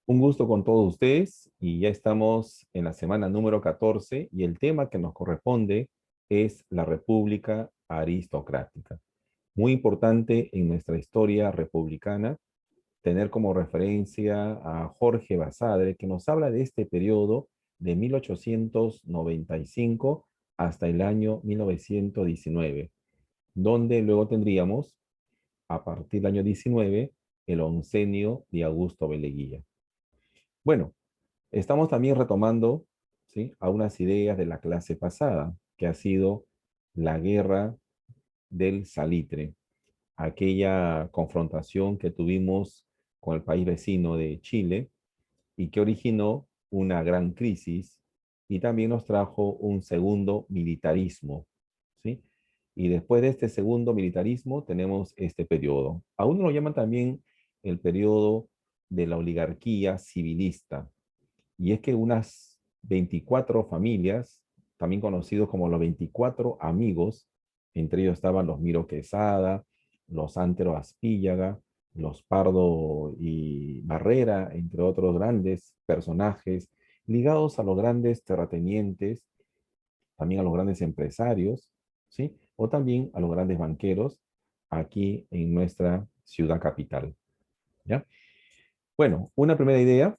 Un gusto con todos ustedes y ya estamos en la semana número 14 y el tema que nos corresponde es la República Aristocrática. Muy importante en nuestra historia republicana tener como referencia a Jorge Basadre, que nos habla de este periodo de 1895 hasta el año 1919, donde luego tendríamos, a partir del año 19, el oncenio de Augusto Beleguía. Bueno, estamos también retomando, ¿sí?, algunas ideas de la clase pasada, que ha sido la guerra del salitre, aquella confrontación que tuvimos con el país vecino de Chile y que originó una gran crisis y también nos trajo un segundo militarismo, ¿sí? Y después de este segundo militarismo tenemos este periodo. A uno lo llaman también el periodo de la oligarquía civilista, y es que unas 24 familias, también conocidos como los 24 amigos, entre ellos estaban los Miro Quesada, los Antero Aspíllaga, los Pardo y Barrera, entre otros grandes personajes ligados a los grandes terratenientes, también a los grandes empresarios, ¿sí? O también a los grandes banqueros aquí en nuestra ciudad capital, ¿ya? Bueno, una primera idea,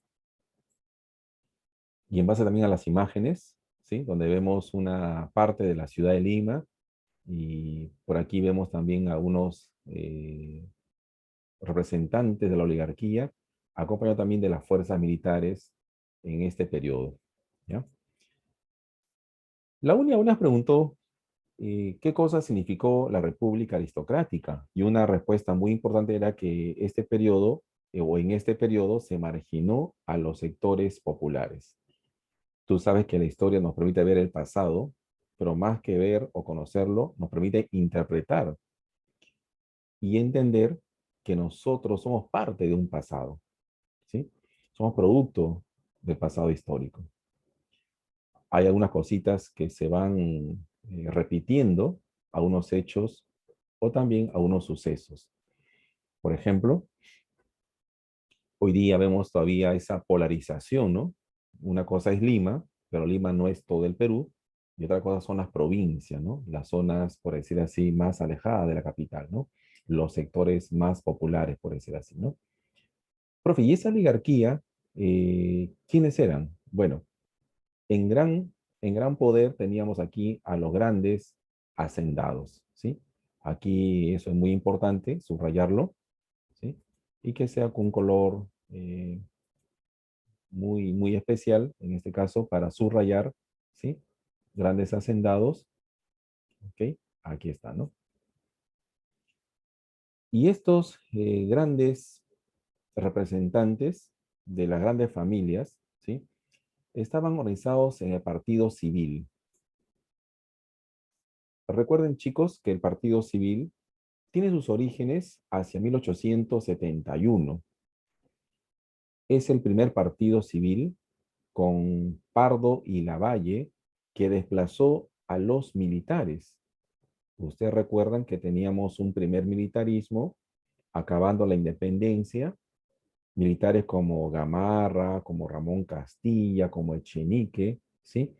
y en base también a las imágenes, ¿sí?, donde vemos una parte de la ciudad de Lima y por aquí vemos también a unos representantes de la oligarquía, acompañados también de las fuerzas militares en este periodo, ¿ya? La UNIA preguntó qué cosa significó la República Aristocrática, y una respuesta muy importante era que este periodo, o en este periodo, se marginó a los sectores populares. Tú sabes que la historia nos permite ver el pasado, pero más que ver o conocerlo, nos permite interpretar y entender que nosotros somos parte de un pasado, ¿sí? Somos producto del pasado histórico. Hay algunas cositas que se van repitiendo, a unos hechos o también a unos sucesos. Por ejemplo, hoy día vemos todavía esa polarización, ¿no? Una cosa es Lima, pero Lima no es todo el Perú, y otra cosa son las provincias, ¿no? Las zonas, por decir así, más alejadas de la capital, ¿no? Los sectores más populares, por decir así, ¿no? Profe, ¿y esa oligarquía, quiénes eran? Bueno, en gran poder teníamos aquí a los grandes hacendados, ¿sí? Aquí eso es muy importante, subrayarlo, ¿sí? Y que sea con un color muy, muy especial, en este caso, para subrayar, ¿sí? Grandes hacendados, ¿ok? Aquí está, ¿no? Y estos grandes representantes de las grandes familias, ¿sí?, estaban organizados en el partido civil. Recuerden, chicos, que el partido civil tiene sus orígenes hacia 1871. Es el primer partido civil con Pardo y Lavalle que desplazó a los militares. Ustedes recuerdan que teníamos un primer militarismo acabando la independencia, militares como Gamarra, como Ramón Castilla, como Echenique, ¿sí?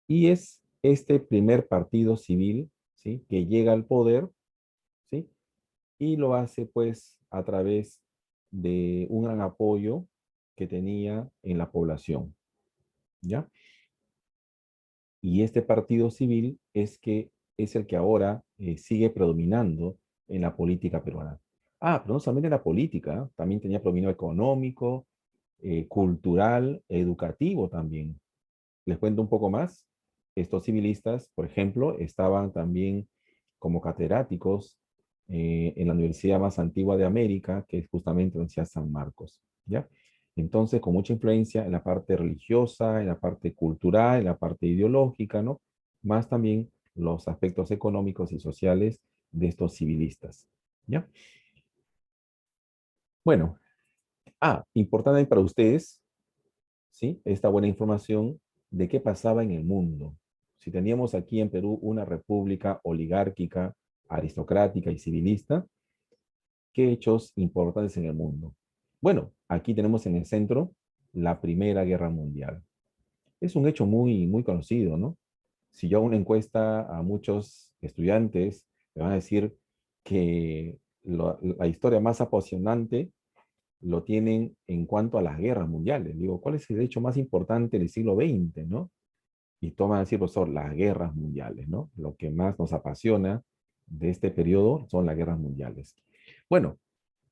Y es este primer partido civil, ¿sí?, que llega al poder, ¿sí? Y lo hace pues a través de un gran apoyo que tenía en la población, ¿ya? Y este partido civil es el que ahora sigue predominando en la política peruana. Ah, pero no solamente en la política, también tenía predominio económico, cultural, educativo también. Les cuento un poco más. Estos civilistas, por ejemplo, estaban también como catedráticos en la universidad más antigua de América, que es justamente la Universidad San Marcos, ¿ya? Entonces, con mucha influencia en la parte religiosa, en la parte cultural, en la parte ideológica, ¿no? Más también los aspectos económicos y sociales de estos civilistas, ¿ya? Bueno, importante para ustedes, ¿sí?, esta buena información de qué pasaba en el mundo. Si teníamos aquí en Perú una república oligárquica, aristocrática y civilista, ¿qué hechos importantes en el mundo? Bueno, aquí tenemos en el centro la Primera Guerra Mundial. Es un hecho muy, muy conocido, ¿no? Si yo hago una encuesta a muchos estudiantes, me van a decir que la historia más apasionante lo tienen en cuanto a las guerras mundiales. Digo, ¿cuál es el hecho más importante del siglo XX, no? Y toman a decir, profesor, las guerras mundiales, ¿no? Lo que más nos apasiona de este periodo son las guerras mundiales. Bueno,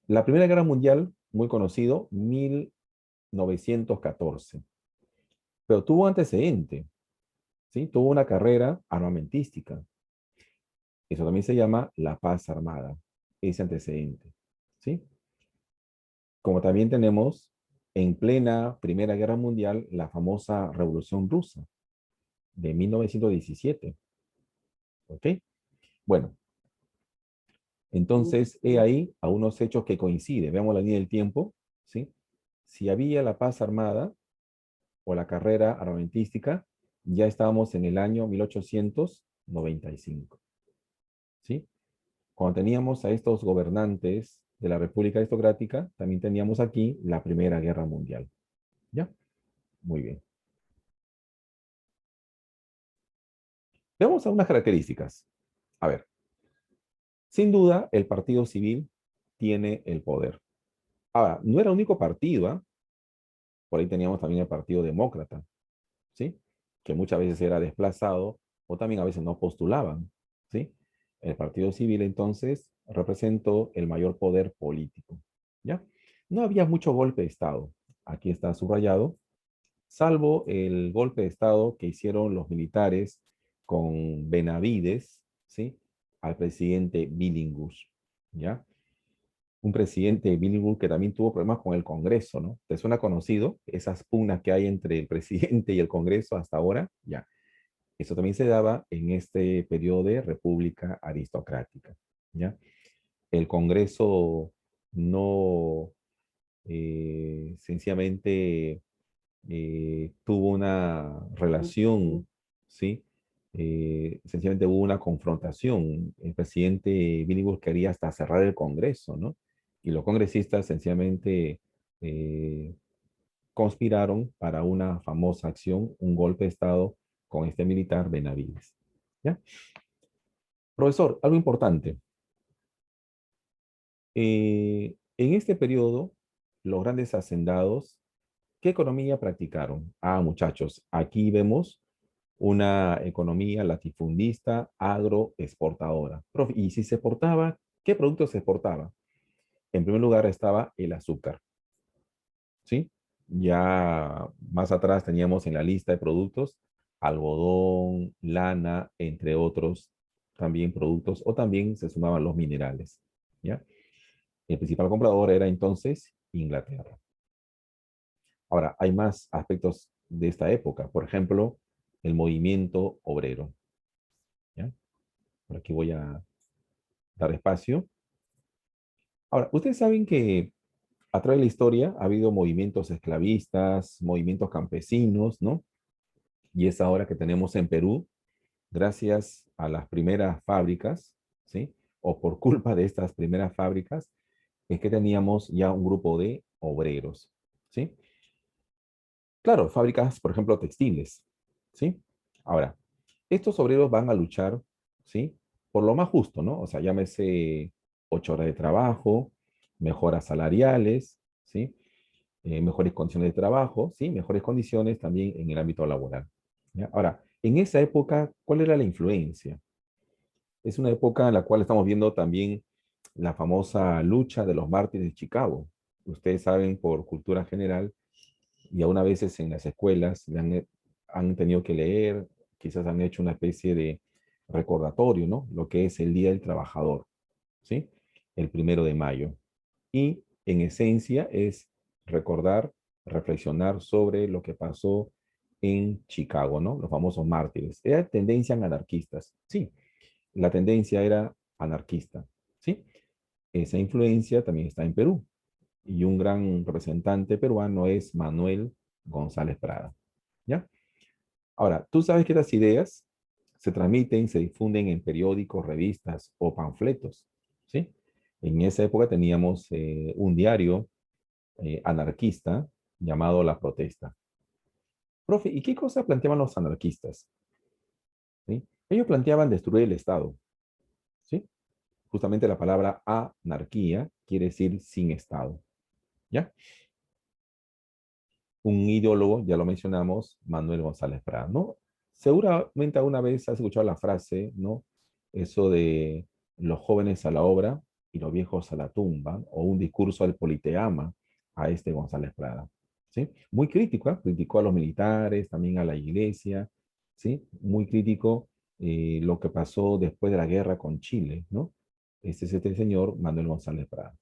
la Primera Guerra Mundial, muy conocido, 1914, pero tuvo antecedente, ¿sí? Tuvo una carrera armamentística. Eso también se llama la paz armada, ese antecedente, ¿sí? Como también tenemos en plena Primera Guerra Mundial la famosa Revolución Rusa de 1917, ¿ok? Bueno, entonces he ahí a unos hechos que coinciden. Veamos la línea del tiempo, ¿sí? Si había la paz armada o la carrera armamentística, ya estábamos en el año 1895, ¿sí? Cuando teníamos a estos gobernantes de la República Aristocrática, también teníamos aquí la Primera Guerra Mundial. ¿Ya? Muy bien. Veamos algunas características. A ver, sin duda, el partido civil tiene el poder. Ahora, no era el único partido, ¿ah? Por ahí teníamos también el Partido Demócrata, ¿sí? Que muchas veces era desplazado o también a veces no postulaban, ¿sí? El Partido Civil entonces representó el mayor poder político, ¿ya? No había mucho golpe de Estado. Aquí está subrayado, salvo el golpe de Estado que hicieron los militares con Benavides, ¿sí? Al presidente Billinghurst, ¿ya? Un presidente Billinghurst que también tuvo problemas con el Congreso, ¿no? ¿Te suena conocido? Esas pugnas que hay entre el presidente y el Congreso hasta ahora, ya. Eso también se daba en este periodo de república aristocrática, ¿ya? El Congreso no sencillamente tuvo una relación, ¿sí? Sencillamente hubo una confrontación. El presidente Billinghurst quería hasta cerrar el Congreso, ¿no? Y los congresistas sencillamente eh, conspiraron para una famosa acción, un golpe de Estado con este militar Benavides. ¿Ya? Profesor, algo importante. En este periodo, los grandes hacendados, ¿qué economía practicaron? Ah, muchachos, aquí vemos una economía latifundista, agroexportadora. Profe, y si se exportaba, ¿qué productos se exportaba? En primer lugar estaba el azúcar, ¿sí? Ya más atrás teníamos en la lista de productos algodón, lana, entre otros también productos, o también se sumaban los minerales, ¿ya? El principal comprador era entonces Inglaterra. Ahora, hay más aspectos de esta época, por ejemplo, el movimiento obrero, ¿ya? Por aquí voy a dar espacio. Ahora, ustedes saben que a través de la historia ha habido movimientos esclavistas, movimientos campesinos, ¿no? Y es ahora que tenemos en Perú, gracias a las primeras fábricas, ¿sí? O por culpa de estas primeras fábricas, es que teníamos ya un grupo de obreros, ¿sí? Claro, fábricas, por ejemplo, textiles, ¿sí? Ahora, estos obreros van a luchar, ¿sí? Por lo más justo, ¿no? O sea, llámese 8 horas de trabajo, mejoras salariales, ¿sí? Mejores condiciones de trabajo, ¿sí? Mejores condiciones también en el ámbito laboral. ¿Ya? Ahora, en esa época, ¿cuál era la influencia? Es una época en la cual estamos viendo también la famosa lucha de los mártires de Chicago. Ustedes saben por cultura general y aún a veces en las escuelas han tenido que leer, quizás han hecho una especie de recordatorio, ¿no? Lo que es el Día del Trabajador, ¿sí? El 1 de mayo. Y en esencia es recordar, reflexionar sobre lo que pasó en Chicago, ¿no? Los famosos mártires. Era tendencia anarquistas, sí, la tendencia era anarquista, ¿sí? Esa influencia también está en Perú y un gran representante peruano es Manuel González Prada, ¿ya? Ahora, tú sabes que las ideas se transmiten, se difunden en periódicos, revistas o panfletos, ¿sí? En esa época teníamos un diario anarquista llamado La Protesta. Profe, ¿y qué cosa planteaban los anarquistas? ¿Sí? Ellos planteaban destruir el Estado. ¿Sí? Justamente la palabra anarquía quiere decir sin Estado. ¿Ya? Un ideólogo, ya lo mencionamos, Manuel González Prada, ¿no? Seguramente alguna vez has escuchado la frase, ¿no? Eso de los jóvenes a la obra y los viejos a la tumba, o un discurso del Politeama a este González Prada, ¿sí? Muy crítico, ¿eh? Criticó a los militares, también a la iglesia, ¿sí? Muy crítico lo que pasó después de la guerra con Chile, ¿no? Este es este señor Manuel González Prada.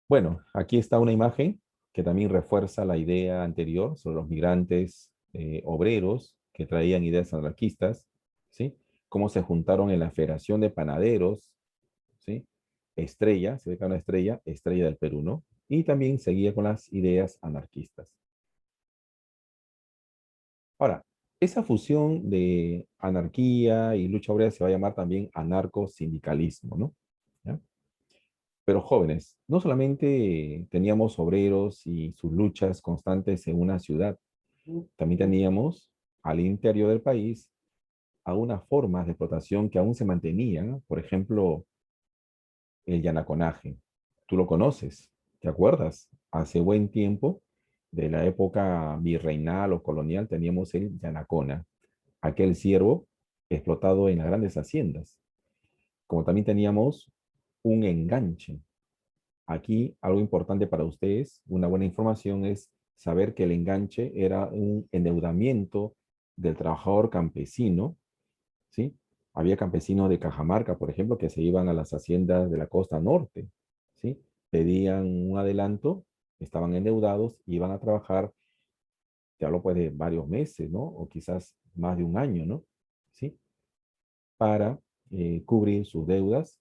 Bueno, aquí está una imagen que también refuerza la idea anterior sobre los migrantes obreros que traían ideas anarquistas, ¿sí? Cómo se juntaron en la Federación de Panaderos, ¿sí? Estrella, se ve que era una estrella, Estrella del Perú, ¿no? Y también seguía con las ideas anarquistas. Ahora, esa fusión de anarquía y lucha obrera se va a llamar también anarcosindicalismo, ¿no? ¿Ya? Pero jóvenes, no solamente teníamos obreros y sus luchas constantes en una ciudad, también teníamos al interior del país algunas formas de explotación que aún se mantenían, por ejemplo, el yanaconaje. Tú lo conoces, ¿te acuerdas? Hace buen tiempo, de la época virreinal o colonial, teníamos el yanacona, aquel ciervo explotado en las grandes haciendas. Como también teníamos un enganche. Aquí algo importante para ustedes, una buena información es saber que el enganche era un endeudamiento del trabajador campesino, ¿sí? Había campesinos de Cajamarca, por ejemplo, que se iban a las haciendas de la costa norte, ¿sí? Pedían un adelanto, estaban endeudados, iban a trabajar, te hablo pues de varios meses, ¿no? O quizás más de un año, ¿no? ¿Sí? Para cubrir sus deudas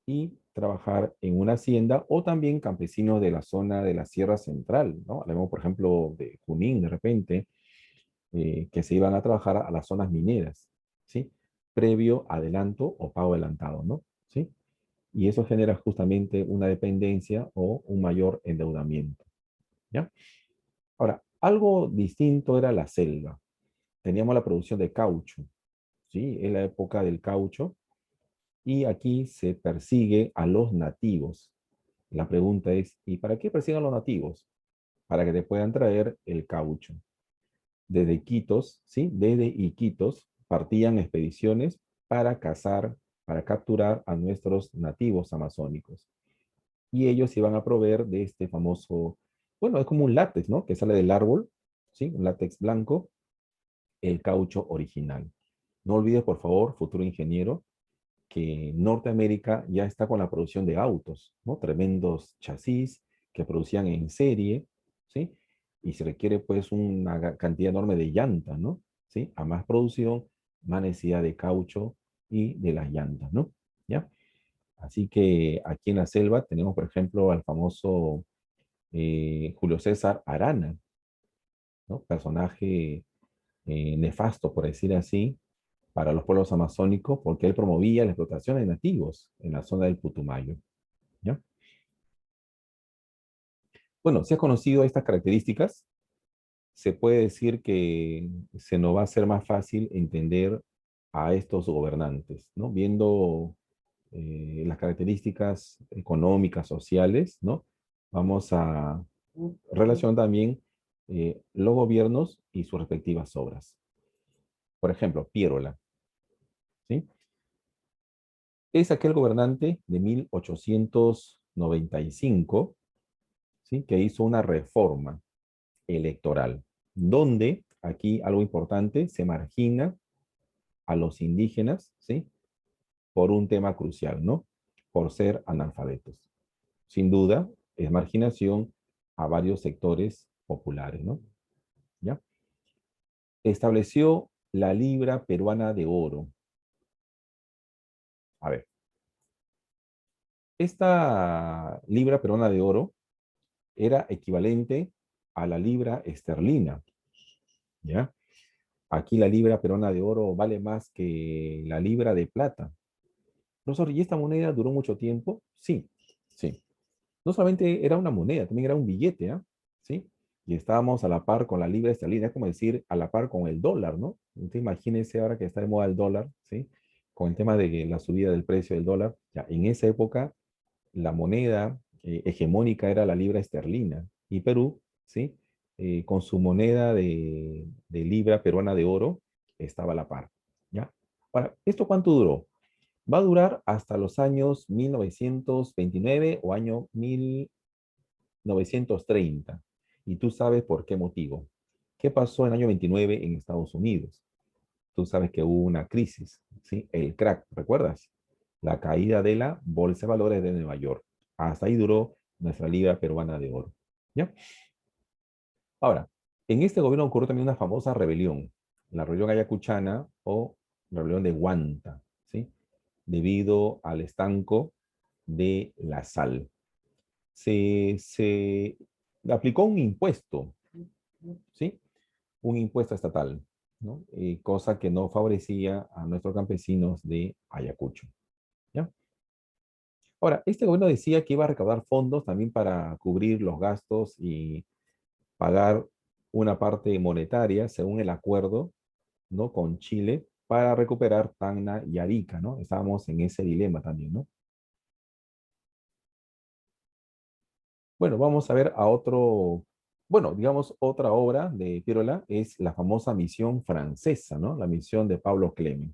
y trabajar en una hacienda o también campesinos de la zona de la Sierra Central, ¿no? Hablamos, por ejemplo, de Junín de repente, que se iban a trabajar a las zonas mineras, ¿sí? Previo adelanto o pago adelantado, ¿no? ¿Sí? Y eso genera justamente una dependencia o un mayor endeudamiento, ¿ya? Ahora, algo distinto era la selva. Teníamos la producción de caucho, ¿sí? En la época del caucho, y aquí se persigue a los nativos. La pregunta es, ¿y para qué persiguen a los nativos? Para que te puedan traer el caucho. Desde Iquitos, ¿sí? Desde Iquitos partían expediciones para cazar, para capturar a nuestros nativos amazónicos. Y ellos iban a proveer de este famoso, bueno, es como un látex, ¿no? Que sale del árbol, ¿sí? Un látex blanco, el caucho original. No olvides, por favor, futuro ingeniero, que Norteamérica ya está con la producción de autos, ¿no? Tremendos chasis que producían en serie, ¿sí? Y se requiere pues una cantidad enorme de llantas, ¿no? ¿Sí? A más producción, más necesidad de caucho y de las llantas, ¿no? ¿Ya? Así que aquí en la selva tenemos, por ejemplo, al famoso Julio César Arana, ¿no? Personaje nefasto, por decir así, para los pueblos amazónicos, porque él promovía la explotación de nativos en la zona del Putumayo, ¿ya? Bueno, si has conocido estas características, se puede decir que se nos va a hacer más fácil entender a estos gobernantes, ¿no? Viendo las características económicas, sociales, ¿no? Vamos a relacionar también los gobiernos y sus respectivas obras. Por ejemplo, Piérola, ¿sí? Es aquel gobernante de 1895, ¿sí? Que hizo una reforma electoral, donde, aquí algo importante, se margina a los indígenas, ¿sí? Por un tema crucial, ¿no? Por ser analfabetos. Sin duda, es marginación a varios sectores populares, ¿no? ¿Ya? Estableció la libra peruana de oro. A ver, esta libra peruana de oro era equivalente a la libra esterlina, ¿ya? Aquí la libra peruana de oro vale más que la libra de plata. Profesor, ¿y esta moneda duró mucho tiempo? Sí, Sí. No solamente era una moneda, también era un billete, ¿ah? ¿Sí? Y estábamos a la par con la libra esterlina, es como decir, a la par con el dólar, ¿no? Entonces, imagínense ahora que está de moda el dólar, ¿sí? Con el tema de la subida del precio del dólar, ya en esa época la moneda hegemónica era la libra esterlina y Perú, ¿sí? Con su moneda de libra peruana de oro estaba a la par, ¿ya? Ahora, ¿esto cuánto duró? Va a durar hasta los años 1929 o año 1930. Y tú sabes por qué motivo. ¿Qué pasó en el año 29 en Estados Unidos? Tú sabes que hubo una crisis, ¿sí? El crack, ¿recuerdas? La caída de la Bolsa de Valores de Nueva York. Hasta ahí duró nuestra Liga Peruana de Oro. ¿Ya? Ahora, en este gobierno ocurrió también una famosa rebelión, la rebelión ayacuchana o la rebelión de Huanta, ¿sí? Debido al estanco de la sal. Se aplicó un impuesto, ¿sí? Un impuesto estatal, ¿no? Cosa que no favorecía a nuestros campesinos de Ayacucho, ¿ya? Ahora, este gobierno decía que iba a recaudar fondos también para cubrir los gastos y pagar una parte monetaria según el acuerdo, ¿no? Con Chile para recuperar Tacna y Arica, ¿no? Estábamos en ese dilema también, ¿no? Bueno, vamos a ver a otro, bueno, digamos, otra obra de Pirola es la famosa misión francesa, ¿no? La misión de Pablo Clement,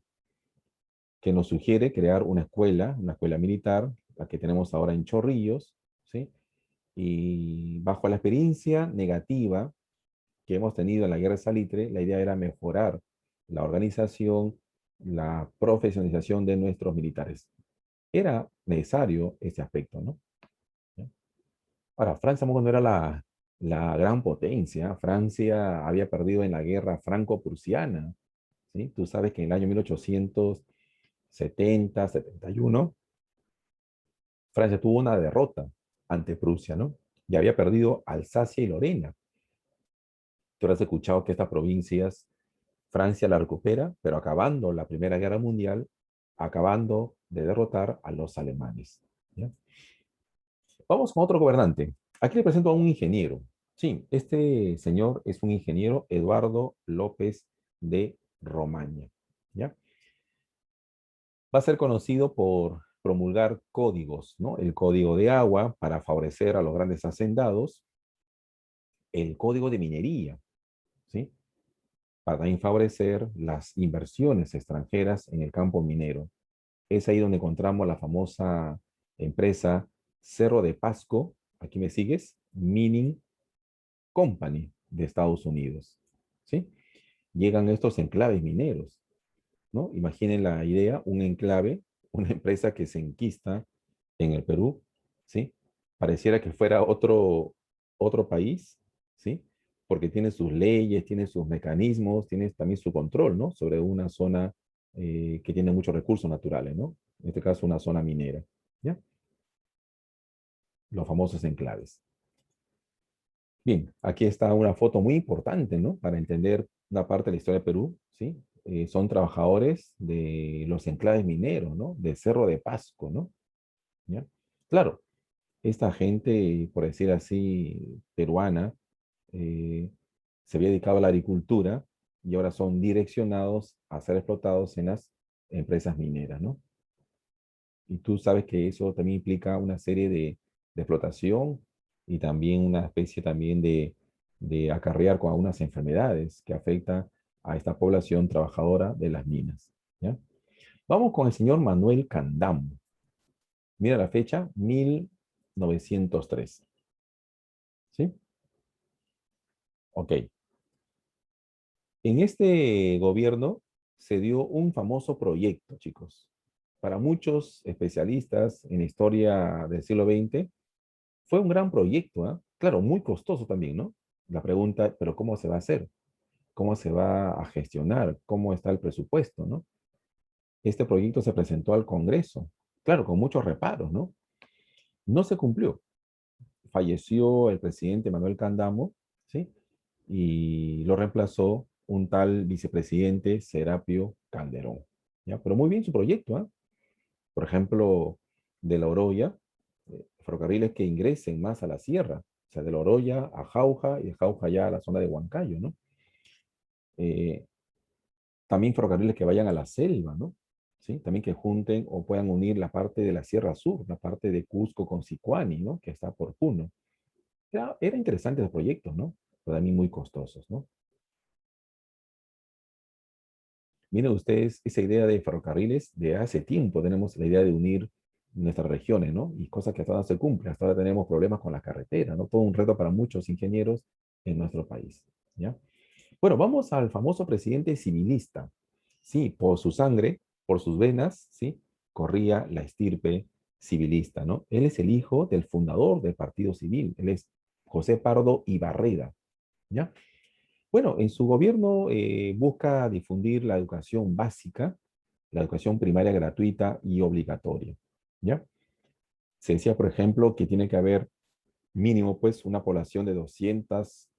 que nos sugiere crear una escuela militar, la que tenemos ahora en Chorrillos, ¿sí? Y bajo la experiencia negativa que hemos tenido en la guerra de Salitre, la idea era mejorar la organización, la profesionalización de nuestros militares. Era necesario ese aspecto, ¿no? Ahora, Francia tampoco no era la gran potencia. Francia había perdido en la guerra franco-prusiana, ¿sí? Tú sabes que en el año 1870, 71, Francia tuvo una derrota ante Prusia, ¿no? Y había perdido Alsacia y Lorena. Tú has escuchado que estas provincias Francia la recupera, pero acabando la Primera Guerra Mundial, acabando de derrotar a los alemanes, ¿ya? Vamos con otro gobernante. Aquí le presento a un ingeniero. Sí, este señor es un ingeniero, Eduardo López de Romaña, ¿ya? Va a ser conocido por promulgar códigos, ¿no? El código de agua para favorecer a los grandes hacendados, el código de minería, ¿sí? Para también favorecer las inversiones extranjeras en el campo minero. Es ahí donde encontramos la famosa empresa Cerro de Pasco, aquí me sigues, Mining Company de Estados Unidos, ¿sí? Llegan estos enclaves mineros, ¿no? Imaginen la idea, un enclave, una empresa que se enquista en el Perú, ¿sí? Pareciera que fuera otro país, ¿sí? Porque tiene sus leyes, tiene sus mecanismos, tiene también su control, ¿no? Sobre una zona que tiene muchos recursos naturales, ¿no? En este caso, una zona minera, ¿ya? Los famosos enclaves. Bien, aquí está una foto muy importante, ¿no? Para entender una parte de la historia de Perú, ¿sí? Son trabajadores de los enclaves mineros, ¿no? De Cerro de Pasco, ¿no? ¿Ya? Claro, esta gente, por decir así, peruana, eh, se había dedicado a la agricultura y ahora son direccionados a ser explotados en las empresas mineras, ¿no? Y tú sabes que eso también implica una serie de explotación y también una especie también de acarrear con algunas enfermedades que afectan a esta población trabajadora de las minas, ¿ya? Vamos con el señor Manuel Candamo. Mira la fecha, 1903. ¿Sí? Ok. En este gobierno se dio un famoso proyecto, chicos. Para muchos especialistas en historia del siglo XX, fue un gran proyecto, ¿ah? Claro, muy costoso también, ¿no? La pregunta, pero ¿cómo se va a hacer? ¿Cómo se va a gestionar? ¿Cómo está el presupuesto, no? Este proyecto se presentó al Congreso, claro, con muchos reparos, ¿no? No se cumplió. Falleció el presidente Manuel Candamo, ¿sí? Y lo reemplazó un tal vicepresidente Serapio Calderón, ¿ya? Pero muy bien su proyecto, ¿ah? Por ejemplo, de la Oroya, ferrocarriles que ingresen más a la sierra, o sea, de La Oroya a Jauja y de Jauja ya a la zona de Huancayo, ¿no? Eh, También ferrocarriles que vayan a la selva, ¿no? ¿Sí? También que junten o puedan unir la parte de la Sierra Sur, la parte de Cusco con Sicuani, ¿no? Que está por Puno. Era interesante los proyectos, ¿no? Pero también muy costosos, ¿no? Miren ustedes esa idea de ferrocarriles, de hace tiempo tenemos la idea de unir nuestras regiones, ¿no? Y cosas que hasta ahora no se cumple, hasta ahora tenemos problemas con la carretera, ¿no? Todo un reto para muchos ingenieros en nuestro país, ¿ya? Bueno, vamos al famoso presidente civilista. Sí, por su sangre, por sus venas, sí, corría la estirpe civilista, ¿no? Él es el hijo del fundador del Partido Civil, él es José Pardo Ibarreda, ¿ya? Bueno, en su gobierno busca difundir la educación básica, la educación primaria gratuita y obligatoria, ¿ya? Se decía, por ejemplo, que tiene que haber mínimo, pues, una población de 200,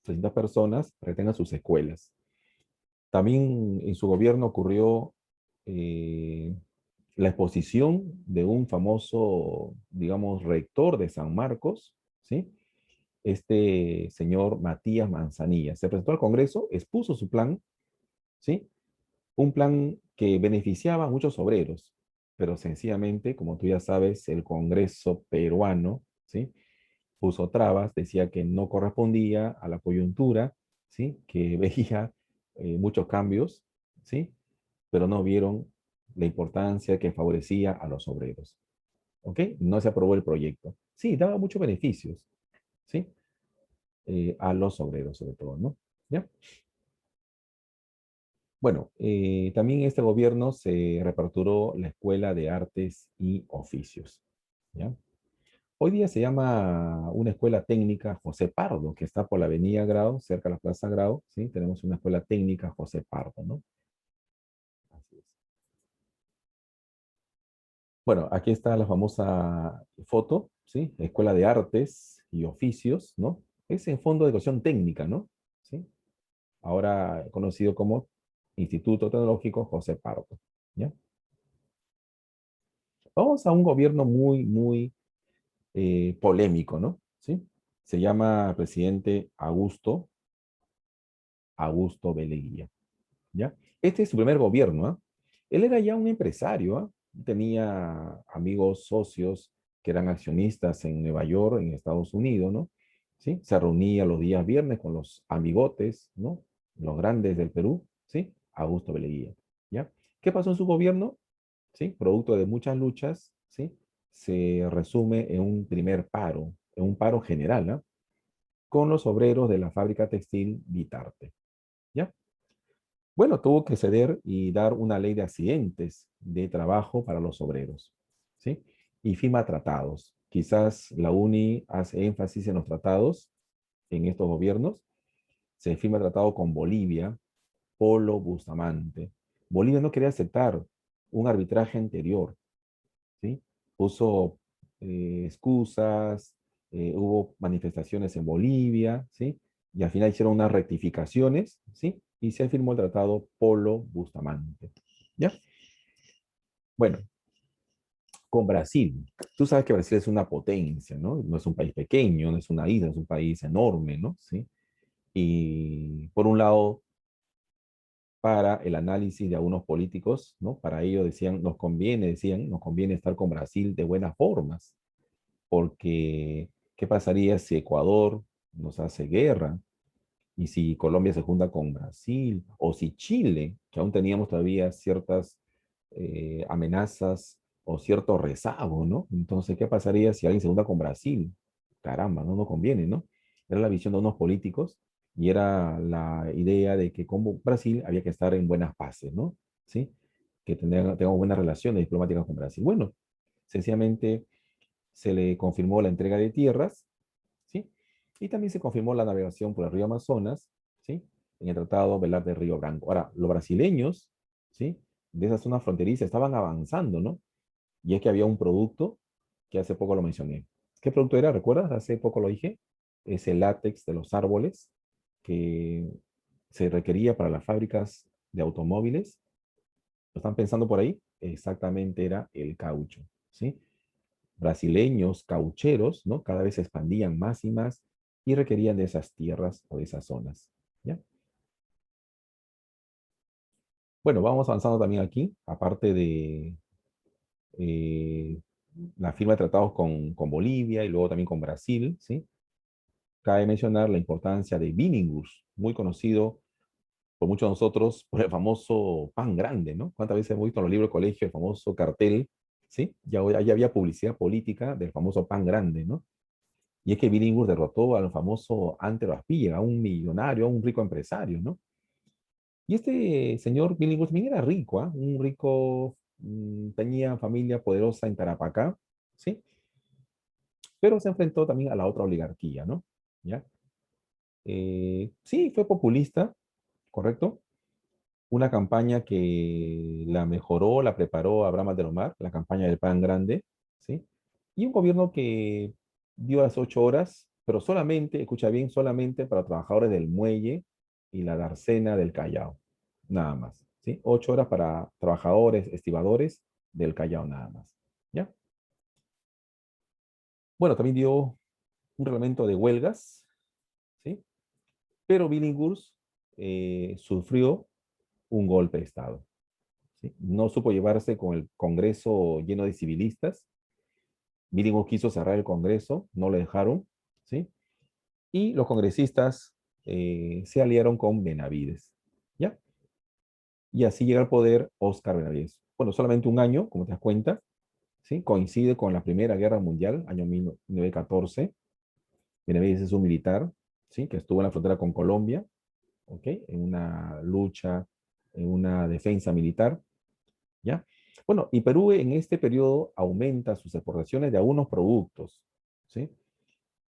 300 personas para que tengan sus escuelas. También en su gobierno ocurrió eh, la exposición de un famoso, digamos, rector de San Marcos, ¿sí? Este señor Matías Manzanilla. Se presentó al Congreso, expuso su plan, ¿sí? Un plan que beneficiaba a muchos obreros, pero sencillamente, como tú ya sabes, el Congreso peruano, ¿sí? Puso trabas, decía que no correspondía a la coyuntura, ¿sí? Que veía muchos cambios, ¿sí? Pero no vieron la importancia que favorecía a los obreros, ¿ok? No se aprobó el proyecto. Sí, daba muchos beneficios, ¿sí? A los obreros sobre todo, ¿no? ¿Ya? Bueno, también este gobierno se reaperturó la Escuela de Artes y Oficios, ¿ya? Hoy día se llama una escuela técnica José Pardo, que está por la Avenida Grau, cerca de la Plaza Grau, ¿sí? Tenemos una escuela técnica José Pardo, ¿no? Así es. Bueno, aquí está la famosa foto, ¿sí? Escuela de Artes y Oficios, ¿no? Es en fondo de educación técnica, ¿no? ¿Sí? Ahora conocido como Instituto Tecnológico José Pardo, ¿ya? Vamos a un gobierno muy polémico, ¿no? ¿Sí? Se llama presidente Augusto Beleguía, ¿ya? Este es su primer gobierno, ¿ah? Él era ya un empresario, ¿ah? Tenía amigos socios que eran accionistas en Nueva York, en Estados Unidos, ¿no? ¿Sí? Se reunía los días viernes con los amigotes, ¿no? Los grandes del Perú, ¿sí? Augusto Beleguía, ¿ya? ¿Qué pasó en su gobierno? ¿Sí? Producto de muchas luchas, ¿sí? Se resume en un primer paro, en un paro general, ¿no? Con los obreros de la fábrica textil Vitarte, ¿ya? Bueno, tuvo que ceder y dar una ley de accidentes de trabajo para los obreros, ¿sí? Y firma tratados. Quizás la UNI hace énfasis en los tratados en estos gobiernos. Se firma tratado con Bolivia, Polo Bustamante. Bolivia no quería aceptar un arbitraje anterior, ¿sí? Puso excusas, hubo manifestaciones en Bolivia, ¿sí? Y al final hicieron unas rectificaciones, ¿sí? Y se firmó el tratado Polo Bustamante, ¿ya? Bueno, con Brasil. Tú sabes que Brasil es una potencia, ¿no? No es un país pequeño, no es una isla, es un país enorme, ¿no? ¿Sí? Y por un lado, para el análisis de algunos políticos, ¿no? Para ello decían, nos conviene estar con Brasil de buenas formas, porque ¿qué pasaría si Ecuador nos hace guerra? Y si Colombia se junta con Brasil, o si Chile, que aún teníamos todavía ciertas amenazas o cierto rezago, ¿no? Entonces, ¿qué pasaría si alguien se junta con Brasil? Caramba, no nos conviene, ¿no? Era la visión de unos políticos y era la idea de que como Brasil había que estar en buenas paces, ¿no? ¿Sí? Que tengamos buenas relaciones diplomáticas con Brasil. Bueno, sencillamente se le confirmó la entrega de tierras, ¿sí? Y también se confirmó la navegación por el río Amazonas, ¿sí? En el Tratado Velar del Río Branco. Ahora, los brasileños, ¿sí? De esa zona fronteriza estaban avanzando, ¿no? Y es que había un producto que hace poco lo mencioné. ¿Qué producto era? ¿Recuerdas? Hace poco lo dije. Es el látex de los árboles que se requería para las fábricas de automóviles. ¿Lo están pensando por ahí? Exactamente era el caucho, ¿sí? brasileños, caucheros, ¿no? Cada vez se expandían más y requerían de esas tierras o de esas zonas, ¿ya? Bueno, vamos avanzando también aquí, aparte de eh, la firma de tratados con Bolivia y luego también con Brasil, ¿sí? Cabe mencionar la importancia de Billinghurst, muy conocido por muchos de nosotros por el famoso pan grande, ¿no? ¿Cuántas veces hemos visto en los libros de colegio el famoso cartel, ¿sí? Ya había publicidad política del famoso pan grande, ¿no? Y es que Billinghurst derrotó al famoso Antero Aspilla, a un millonario, a un rico empresario, ¿no? Y este señor Billinghurst también era rico, ¿ah? Un rico, tenía familia poderosa en Tarapacá, ¿sí? Pero se enfrentó también a la otra oligarquía, ¿no? ¿Ya? Sí, fue populista, ¿correcto? Una campaña que la mejoró, la preparó Abraham Abdelomar, la campaña del Pan Grande, ¿sí? Y un gobierno que dio las 8 horas, pero solamente, escucha bien, solamente para trabajadores del muelle y la dársena del Callao, nada más, ¿sí? 8 horas para trabajadores, estibadores del Callao, nada más, ¿ya? Bueno, también dio un reglamento de huelgas, ¿sí? Pero Billinghurst sufrió un golpe de Estado. ¿Sí? No supo llevarse con el Congreso lleno de civilistas. Billinghurst quiso cerrar el Congreso, no le dejaron, ¿sí? Y los congresistas se aliaron con Benavides, ¿ya? Y así llega al poder Óscar Benavides. Bueno, solamente un año, como te das cuenta, ¿sí? Coincide con la Primera Guerra Mundial, año 1914. Benavides es un militar, ¿sí? Que estuvo en la frontera con Colombia, ¿ok? En una lucha, en una defensa militar, ¿ya? Bueno, y Perú en este periodo aumenta sus exportaciones de algunos productos, ¿sí?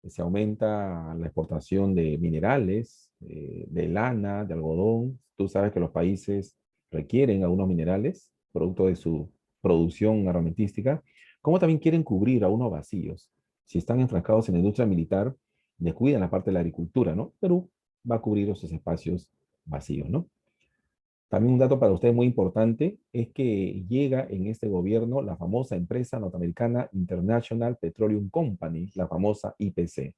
Se aumenta la exportación de minerales, de lana, de algodón. Tú sabes que los países requieren algunos minerales, producto de su producción armamentística, como también quieren cubrir algunos vacíos. Si están enfrascados en la industria militar, descuidan la parte de la agricultura, ¿no? Perú va a cubrir esos espacios vacíos, ¿no? También un dato para ustedes muy importante es que llega en este gobierno la famosa empresa norteamericana International Petroleum Company, la famosa IPC,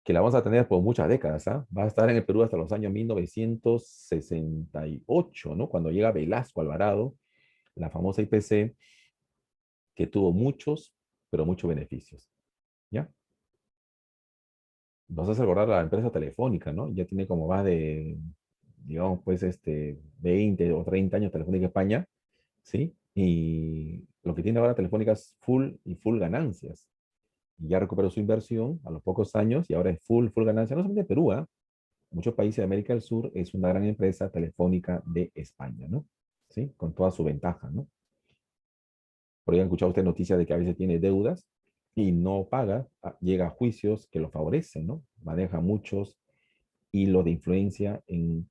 que la vamos a tener por muchas décadas, ¿ah? Va a estar en el Perú hasta los años 1968, ¿no? Cuando llega Velasco Alvarado, la famosa IPC, que tuvo muchos, pero muchos beneficios, ¿ya? Nos hace recordar a la empresa telefónica, ¿no? Ya tiene como más de, digamos, pues, 20 o 30 años Telefónica España, ¿sí? Y lo que tiene ahora Telefónica es full y full ganancias. Y ya recuperó su inversión a los pocos años y ahora es full ganancia. No solamente Perú, ¿ah? Muchos países de América del Sur es una gran empresa telefónica de España, ¿no? ¿Sí? Con toda su ventaja, ¿no? Por ahí han escuchado usted noticias de que a veces tiene deudas y no paga, llega a juicios que lo favorecen, ¿no? Maneja muchos hilos de influencia en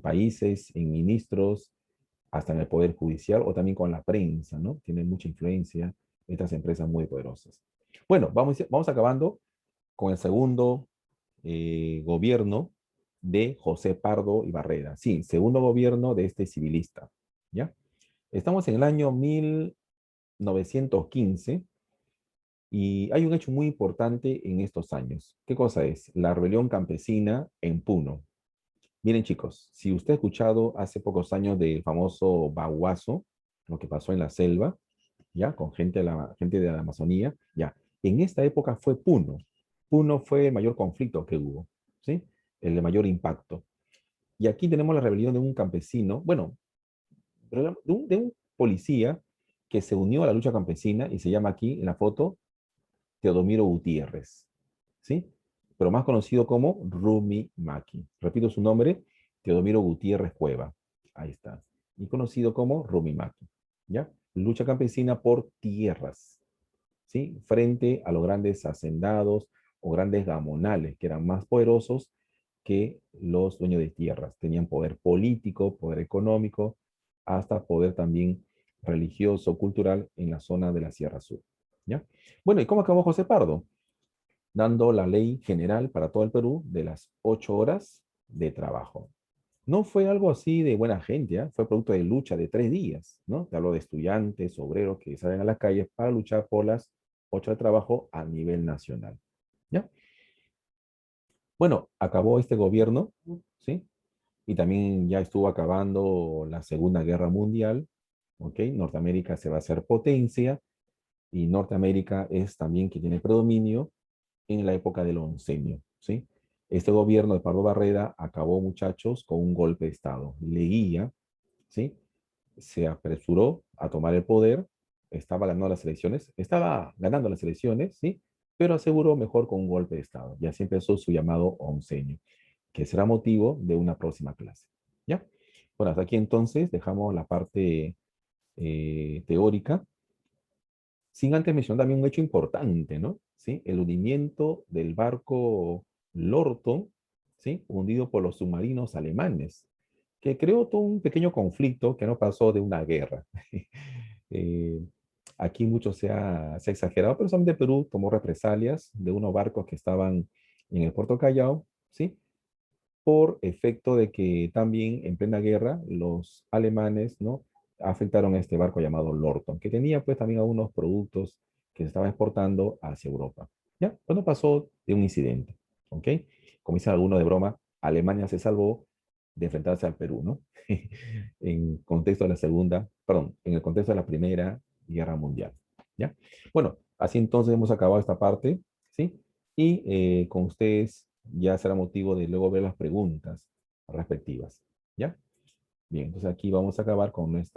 países, en ministros, hasta en el Poder Judicial o también con la prensa, ¿no? Tienen mucha influencia estas empresas muy poderosas. Bueno, vamos acabando con el segundo gobierno de José Pardo y Barrera. Sí, segundo gobierno de este civilista, ¿ya? Estamos en el año 1915 y hay un hecho muy importante en estos años. ¿Qué cosa es? La rebelión campesina en Puno. Miren chicos, si usted ha escuchado hace pocos años del famoso Baguazo, lo que pasó en la selva, ya, con gente de la Amazonía, ya. En esta época fue Puno. Puno fue el mayor conflicto que hubo, ¿sí? El de mayor impacto. Y aquí tenemos la rebelión de un campesino, bueno, de un policía que se unió a la lucha campesina y se llama aquí en la foto Teodomiro Gutiérrez, ¿sí? Pero más conocido como Rumi Maki. Repito su nombre, Teodomiro Gutiérrez Cueva. Ahí está. Y conocido como Rumi Maki, ¿ya? Lucha campesina por tierras, ¿sí? Frente a los grandes hacendados o grandes gamonales, que eran más poderosos que los dueños de tierras. Tenían poder político, poder económico, hasta poder también religioso, cultural en la zona de la Sierra Sur, ¿ya? Bueno, ¿y cómo acabó José Pardo? Dando la ley general para todo el Perú de las 8 horas de trabajo. No fue algo así de buena gente, ¿ah? Fue producto de lucha de 3 días, ¿no? Te hablo de estudiantes, obreros que salen a las calles para luchar por las 8 de trabajo a nivel nacional, ¿ya? Bueno, acabó este gobierno, ¿sí? Y también ya estuvo acabando la Segunda Guerra Mundial, ¿ok? Norteamérica se va a hacer potencia y Norteamérica es también que tiene predominio en la época del oncenio, ¿sí? Este gobierno de Pardo Barreda acabó, muchachos, con un golpe de Estado. Leguía, ¿sí? Se apresuró a tomar el poder, estaba ganando las elecciones, ¿sí? Pero aseguró mejor con un golpe de Estado. Y así empezó su llamado oncenio, que será motivo de una próxima clase, ¿ya? Bueno, hasta aquí entonces dejamos la parte teórica, sin antes mencionar también un hecho importante, ¿no? ¿Sí? El hundimiento del barco Lorton, ¿sí? Hundido por los submarinos alemanes, que creó todo un pequeño conflicto que no pasó de una guerra. Eh, Aquí mucho se ha exagerado, pero solamente Perú tomó represalias de unos barcos que estaban en el puerto Callao, ¿sí? Por efecto de que también en plena guerra los alemanes, ¿no? Afectaron a este barco llamado Lorton, que tenía pues también algunos productos que se estaban exportando hacia Europa. ¿Ya? Pues no pasó de un incidente, ¿ok? Como dicen algunos de broma, Alemania se salvó de enfrentarse al Perú, ¿no? En contexto de la segunda, perdón, en el contexto de la Primera Guerra Mundial, ¿ya? Bueno, así entonces hemos acabado esta parte, ¿sí? Y con ustedes ya será motivo de luego ver las preguntas respectivas, ¿ya? Bien, entonces aquí vamos a acabar con nuestra